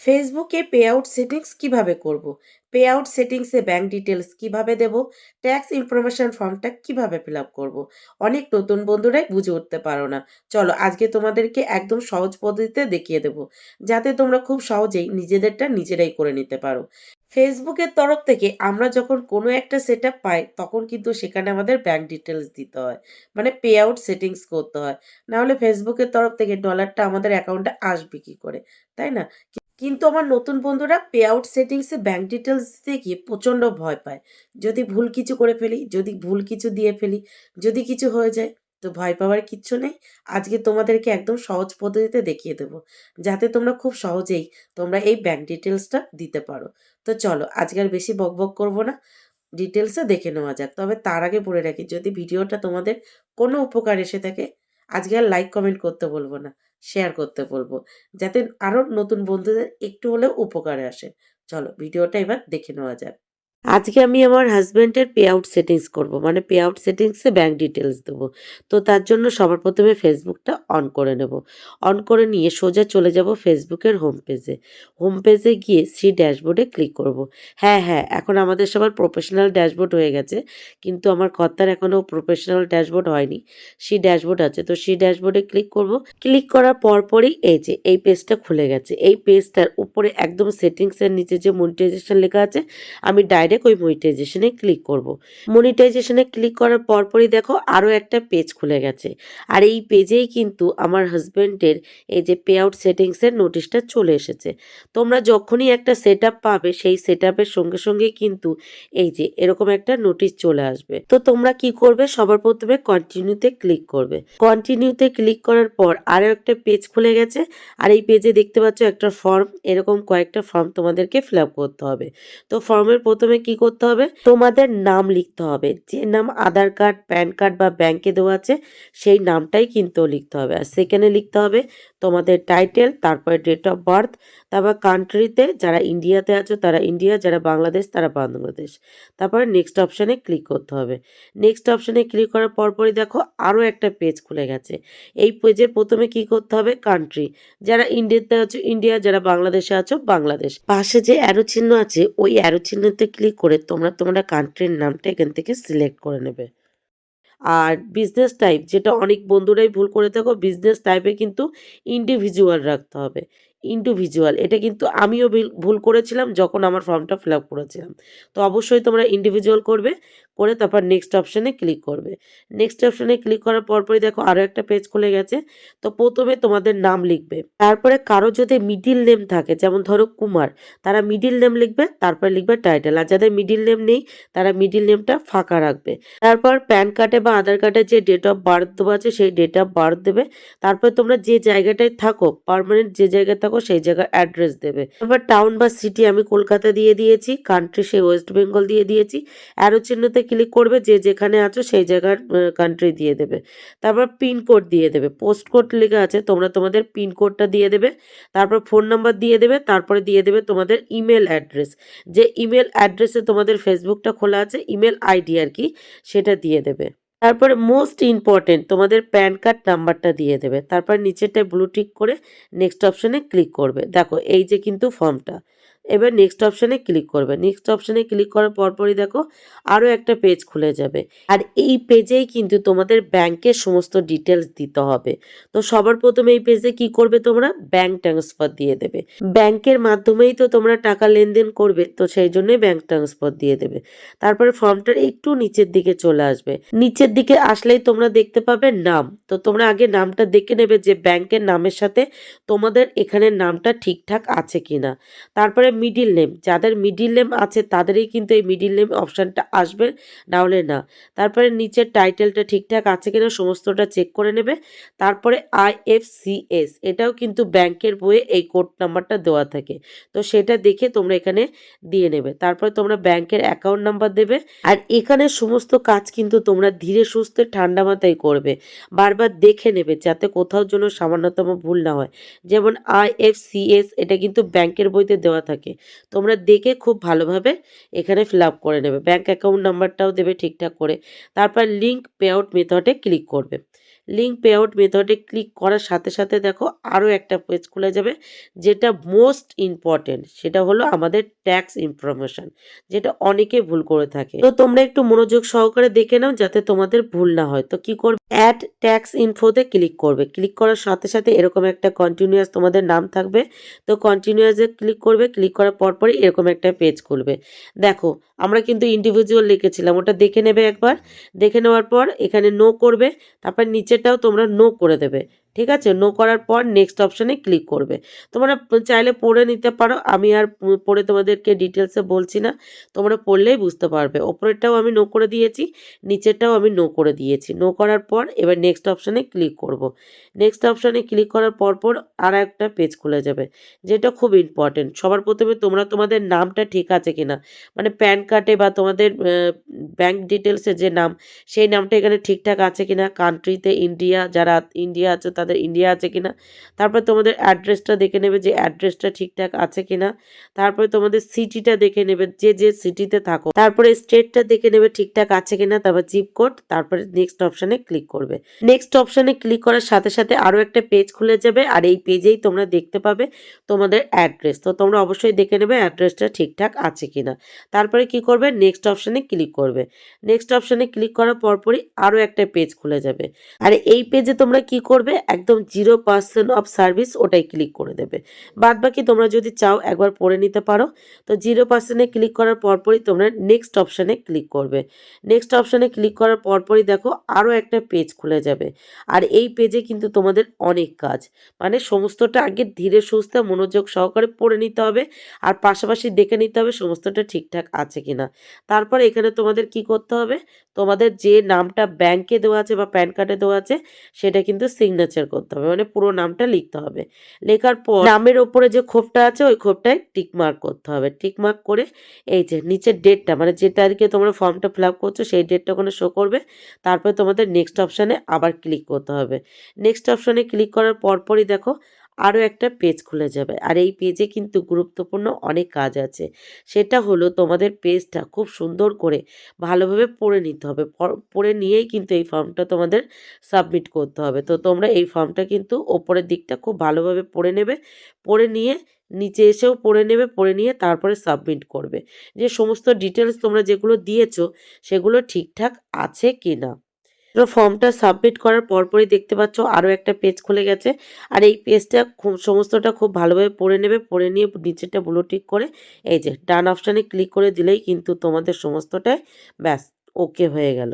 ফেসবুকে pay out settings কিভাবে করব? পে আউট সেটিংসে ব্যাংক ডিটেইলস কিভাবে দেব? ট্যাক্স ইনফরমেশন ফর্মটা কিভাবে ফিল আপ করব? অনেক নতুন বন্ধুরাই বুঝে উঠতে পারো না। চলো আজকে তোমাদেরকে একদম সহজ পদ্ধতিতে দেখিয়ে দেব। যাতে তোমরা খুব সহজেই নিজেদেরটা নিজেরাই করে নিতে পারো। ফেসবুকের তরফ থেকে আমরা যখন কোনো একটা সেটআপ পাই তখন কিন্তু সেখানে আমাদের ব্যাংক ডিটেইলস দিতে হয়। মানে পে আউট সেটিংস করতে হয়। না হলে ফেসবুকের তরফ থেকে ডলারটা আমাদের অ্যাকাউন্টে আসবে কি করে? তাই না? কিন্তু আমার নতুন বন্ধুরা পে আউট সেটিংসে ব্যাংক ডিটেলস দিতে গিয়ে প্রচণ্ড ভয় পায়। যদি ভুল কিছু করে ফেলি, যদি ভুল কিছু দিয়ে ফেলি, যদি কিছু হয়ে যায়, তো ভয় পাওয়ার কিচ্ছু নেই। আজকে তোমাদেরকে একদম সহজ পদ্ধতিতে দেখিয়ে দেবো। যাতে তোমরা খুব সহজেই তোমরা এই ব্যাংক ডিটেলসটা দিতে পারো। তো চলো আজকে আর বেশি বকবক করব না। ডিটেলসে দেখে নেওয়া যাক। তবে তার আগে বলে রাখি যদি ভিডিওটা তোমাদের কোনো উপকার এসে থাকে, আজকে আর লাইক কমেন্ট করতে বলব না। শেয়ার করতে বলব। যাতে আরো নতুন বন্ধুদের একটু হলেও উপকারে আসে। চলো ভিডিওটা এবার দেখে নেওয়া যাক। আজকে আমি আমার হাসব্যান্ডের পে আউট সেটিংস করব। মানে পে আউট সেটিংসে ব্যাংক ডিটেইলস দেবো। তো তার জন্য সবার প্রথমে ফেসবুকটা অন করে নেব। অন করে নিয়ে সোজা চলে যাব ফেসবুকের হোম পেজে। হোম পেজে গিয়ে সি ড্যাশবোর্ডে ক্লিক করব। হ্যাঁ, এখন আমাদের সবার প্রফেশনাল ড্যাশবোর্ড হয়ে গেছে। কিন্তু আমার কর্তার এখনো প্রফেশনাল ড্যাশবোর্ড হয়নি। সি ড্যাশবোর্ড আছে। তো সি ড্যাশবোর্ডে ক্লিক করব। ক্লিক করার পরপরই এই যে এই পেজটা খুলে গেছে। এই পেজটার উপরে একদম সেটিংসের নিচে যে মনিটাইজেশন লেখা আছে, আমি ডাইরেক্ট ওই মনিটাইজেশনে ক্লিক করব। মনিটাইজেশনে ক্লিক করার পরপরই দেখো আরও একটা পেজ খুলে গেছে। আর এই পেজেই কিন্তু আমার হাজব্যান্ডের এই যে পে আউট সেটিংসের নোটিশটা চলে এসেছে। তোমরা যখনই একটা সেট আপ পাবে সেই সেট আপের সঙ্গে সঙ্গে কিন্তু এই যে এরকম একটা নোটিশ চলে আসবে। তো তোমরা কি করবে, সবার প্রথমে কন্টিনিউতে ক্লিক করবে। কন্টিনিউতে ক্লিক করার পর আরও একটা পেজ খুলে গেছে। আর এই পেজে দেখতে পাচ্ছ একটা ফর্ম, এরকম কয়েকটা ফর্ম তোমাদেরকে ফিল আপ করতে হবে। তো ফর্মের প্রথমে কি করতে হবে, তোমাদের নাম লিখতে হবে। যে নাম আধার কার্ড, প্যান কার্ড বা ব্যাংকে দেওয়া আছে সেই নামটাই কিন্তু লিখতে হবে। আর সেখানে লিখতে হবে তোমাদের টাইটেল, তারপরে ডেট অফ বার্থ, তারপর কান্ট্রিতে যারা ইন্ডিয়াতে আছো তারা ইন্ডিয়া, যারা বাংলাদেশ তারা বাংলাদেশ। তারপরে নেক্সট অপশানে ক্লিক করতে হবে। নেক্সট অপশানে ক্লিক করার পরপরই দেখো আরও একটা পেজ খুলে গেছে। এই পেজের প্রথমে কি করতে হবে, কান্ট্রি, যারা ইন্ডিয়াতে আছো ইন্ডিয়া, যারা বাংলাদেশে আছো বাংলাদেশ। পাশে যে অ্যারো চিহ্ন আছে ওই অ্যারো চিহ্নতে ক্লিক করে তোমরা কান্ট্রির নামটা এখান থেকে সিলেক্ট করে নেবে। আর বিজনেস টাইপ, যেটা অনেক বন্ধুরাই ভুল করে থাকো, বিজনেস টাইপে কিন্তু ইন্ডিভিজুয়াল রাখতে হবে। ইন্ডিভিজুয়াল, এটা কিন্তু আমিও ভুল করেছিলাম যখন আমার ফর্মটা ফিল আপ করেছিলাম। তো অবশ্যই তোমরা ইন্ডিভিজুয়াল করবে, করে তারপর নেক্সট অপশানে ক্লিক করবে। নেক্সট অপশানে ক্লিক করার পরপরই দেখো আরও একটা পেজ খুলে গেছে। তো প্রথমে তোমাদের নাম লিখবে, তারপরে কারো যদি মিডিল নেম থাকে, যেমন ধরো কুমার, তারা মিডিল নেম লিখবে, তারপরে লিখবে টাইটেল। আর যাদের মিডিল নেম নেই তারা মিডিল নেমটা ফাঁকা রাখবে। তারপর প্যান কার্ডে বা আধার কার্ডে যে ডেট অফ বার্থ দেওয়া আছে সেই ডেট অফ বার্থ দেবে। তারপর তোমরা যে জায়গাটায় থাকো, পার্মানেন্ট যে জায়গায় থাকো সেই জায়গার অ্যাড্রেস দেবে। এবার টাউন বা সিটি আমি কলকাতা দিয়ে দিয়েছি, কান্ট্রি সেই ওয়েস্ট বেঙ্গল দিয়ে দিয়েছি। অ্যারো চিহ্নতে ক্লিক করবে, যে যেখানে আছো সেই জায়গার কান্ট্রি দিয়ে দেবে। তারপর পিনকোড দিয়ে দেবে, পোস্ট কোড লেখা আছে তোমরা তোমাদের পিনকোডটা দিয়ে দেবে। তারপর ফোন নাম্বার দিয়ে দেবে, তারপরে দিয়ে দেবে তোমাদের ইমেল অ্যাড্রেস। যে ইমেল অ্যাড্রেসে তোমাদের ফেসবুকটা খোলা আছে, ইমেল আইডি আর কি, সেটা দিয়ে দেবে। তারপরে মোস্ট ইম্পর্টেন্ট তোমাদের প্যান কার্ড নাম্বারটা দিয়ে দেবে। তারপর নিচেরটায় ব্লু টিক করে নেক্সট অপশানে ক্লিক করবে। দেখো এই যে কিন্তু ফর্মটা। এবার নেক্সট অপশানে ক্লিক করবে। নেক্সট অপশানে ক্লিক করার পরপরই দেখো আরও একটা পেজ খুলে যাবে। আর এই পেজেই কিন্তু তোমাদের ব্যাংকের সমস্ত ডিটেলস দিতে হবে। তো সবার প্রথমে এই পেজে কি করবে, তোমরা ব্যাংক ট্রান্সফার দিয়ে দেবে। ব্যাংকের মাধ্যমেই তো তোমরা টাকা লেনদেন করবে, তো সেই জন্যই ব্যাংক ট্রান্সফার দিয়ে দেবে। তারপরে ফর্মটার একটু নিচের দিকে চলে আসবে। নিচের দিকে আসলেই তোমরা দেখতে পাবে নাম। তো তোমরা আগে নামটা দেখে নেবে যে ব্যাংকের নামের সাথে তোমাদের এখানে নামটা ঠিকঠাক আছে কিনা। তারপরে মিডিল নেম, যাদের মিডিল নেম আছে তাদেরই কিন্তু এই মিডিল নেম অপশানটা আসবে, না হলে না। তারপরে নিচের টাইটেলটা ঠিকঠাক আছে কিনা সমস্তটা চেক করে নেবে। তারপরে IFCS, এটাও কিন্তু ব্যাংকের বইয়ে এই কোড নাম্বারটা দেওয়া থাকে। তো সেটা দেখে তোমরা এখানে দিয়ে নেবে। তারপরে তোমরা ব্যাংকের অ্যাকাউন্ট নাম্বার দেবে। আর এখানে সমস্ত কাজ কিন্তু তোমরা ধীরে সুস্থে ঠান্ডা মাথায় করবে। বারবার দেখে নেবে যাতে কোথাও যেন সামান্যতম ভুল না হয়। যেমন IFCS, এটা কিন্তু ব্যাংকের বইতে দেওয়া থাকে। তোমরা দেখে খুব ভালোভাবে এখানে ফিল আপ করে নেবে। ব্যাংক অ্যাকাউন্ট নাম্বারটাও দেবে ঠিকঠাক করে। তারপর লিঙ্ক পে আউট মেথডে ক্লিক করবে। লিঙ্ক পে আউট মেথডে ক্লিক করার সাথে সাথে দেখো আরও একটা পেজ খুলে যাবে, যেটা মোস্ট ইম্পর্টেন্ট, সেটা হলো আমাদের ট্যাক্স ইনফরমেশন, যেটা অনেকে ভুল করে থাকে। তো তোমরা একটু মনোযোগ সহকারে দেখে নাও যাতে তোমাদের ভুল না হয়। তো কি করবে, অ্যাড ট্যাক্স ইনফোতে ক্লিক করবে। ক্লিক করার সাথে সাথে এরকম একটা কন্টিনিউয়াস তোমাদের নাম থাকবে। তো কন্টিনিউয়াসে ক্লিক করবে। ক্লিক করার পরপরই এরকম একটা পেজ খুলবে। দেখো আমরা কিন্তু ইন্ডিভিজুয়াল লিখেছিলাম, ওটা দেখে নেবে একবার। দেখে নেওয়ার পর এখানে নো করবে, তারপর নিচেরটাও তোমরা নো করে দেবে। ঠিক আছে, নো করার পর নেক্সট অপশানে ক্লিক করবে। তোমরা চাইলে পড়ে নিতে পারো, আমি আর পড়ে তোমাদেরকে ডিটেলসে বলছি না, তোমরা পড়লেই বুঝতে পারবে। ওপরেরটাও আমি নো করে দিয়েছি, নিচেরটাও আমি নো করে দিয়েছি। নো করার পর এবার নেক্সট অপশানে ক্লিক করব। নেক্সট অপশানে ক্লিক করার পরপর আর একটা পেজ খুলে যাবে, যেটা খুব ইম্পর্টেন্ট। সবার প্রথমে তোমরা তোমাদের নামটা ঠিক আছে কিনা, মানে প্যান কার্ডে বা তোমাদের ব্যাংক ডিটেলসে যে নাম, সেই নামটা এখানে ঠিকঠাক আছে কিনা, কান্ট্রিতে ইন্ডিয়া, যারা ইন্ডিয়া আছে তাদের ইন্ডিয়া আছে কিনা। তারপর তোমাদের অ্যাড্রেসটা দেখে নেবে যে অ্যাড্রেসটা ঠিকঠাক আছে কিনা। তারপরে তোমাদের সিটিটা দেখে নেবে, যে যে সিটিতে থাকো। তারপরে স্টেটটা দেখে নেবে ঠিকঠাক আছে কিনা, তারপর জিপ কোড। তারপরে নেক্সট অপশানে ক্লিক করবে। নেক্সট অপশানে ক্লিক করার সাথে সাথে আরও একটা পেজ খুলে যাবে, আর এই পেজেই তোমরা দেখতে পাবে তোমাদের অ্যাড্রেস। তো তোমরা অবশ্যই দেখে নেবে অ্যাড্রেসটা ঠিকঠাক আছে কিনা। তারপরে কি করবে, নেক্সট অপশানে ক্লিক করবে। নেক্সট অপশানে ক্লিক করার পরপরই আরও একটা পেজ খুলে যাবে, আর এই পেজে তোমরা কি করবে, একদম 0% অফ সার্ভিস ওটাই ক্লিক করে দেবে। বাদ বাকি তোমরা যদি চাও একবার পড়ে নিতে পারো। তো 0%-এ ক্লিক করার পরপরই তোমরা নেক্সট অপশানে ক্লিক করবে। নেক্সট অপশানে ক্লিক করার পরপরই দেখো আরও একটা পেজ খুলে যাবে, আর এই পেজে কিন্তু তোমাদের অনেক কাজ, মানে সমস্তটা আগে ধীরে সুস্থে মনোযোগ সহকারে পড়ে নিতে হবে, আর পাশাপাশি দেখে নিতে হবে সমস্তটা ঠিকঠাক আছে কিনা। তারপর এখানে তোমাদের কি করতে হবে, তোমাদের যে নামটা ব্যাংকে দেওয়া আছে বা প্যান কার্ডে দেওয়া আছে সেটা কিন্তু সিগনেচার করতে হবে, মানে পুরো নামটা লিখতে হবে। লেখার পর নামের ওপরে যে খোপটা আছে ওই খোপটায় টিকমার্ক করতে হবে। টিকমার্ক করে এই যে নিচের ডেটটা, মানে যে তারিখে তোমরা ফর্মটা ফিল আপ করছো সেই ডেটটা ওখানে শো করবে। তারপরে তোমাদের নেক্সট অপশানে আবার ক্লিক করতে হবে। নেক্সট অপশানে ক্লিক করার পরপরই দেখো আরও একটা পেজ খুলে যাবে, আর এই পেজে কিন্তু গুরুত্বপূর্ণ অনেক কাজ আছে। সেটা হলো তোমাদের পেজটা খুব সুন্দর করে ভালোভাবে পড়ে নিতে হবে। পড়ে নিয়েই কিন্তু এই ফর্মটা তোমাদের সাবমিট করতে হবে। তো তোমরা এই ফর্মটা কিন্তু ওপরের দিকটা খুব ভালোভাবে পড়ে নেবে। পড়ে নিয়ে নিচে এসেও পড়ে নেবে, পড়ে নিয়ে তারপরে সাবমিট করবে, যে সমস্ত ডিটেলস তোমরা যেগুলো দিয়েছো সেগুলো ঠিকঠাক আছে কিনা। তো ফর্মটা সাবমিট করার পরপরই দেখতে পাচ্ছ আরও একটা পেজ খুলে গেছে, আর এই পেজটা সমস্তটা খুব ভালোভাবে পড়ে নেবে। পড়ে নিয়ে নিচেরটা ব্লু টিক করে এই যে ডান অপশানে ক্লিক করে দিলেই কিন্তু তোমাদের সমস্তটাই ব্যাস ওকে হয়ে গেল।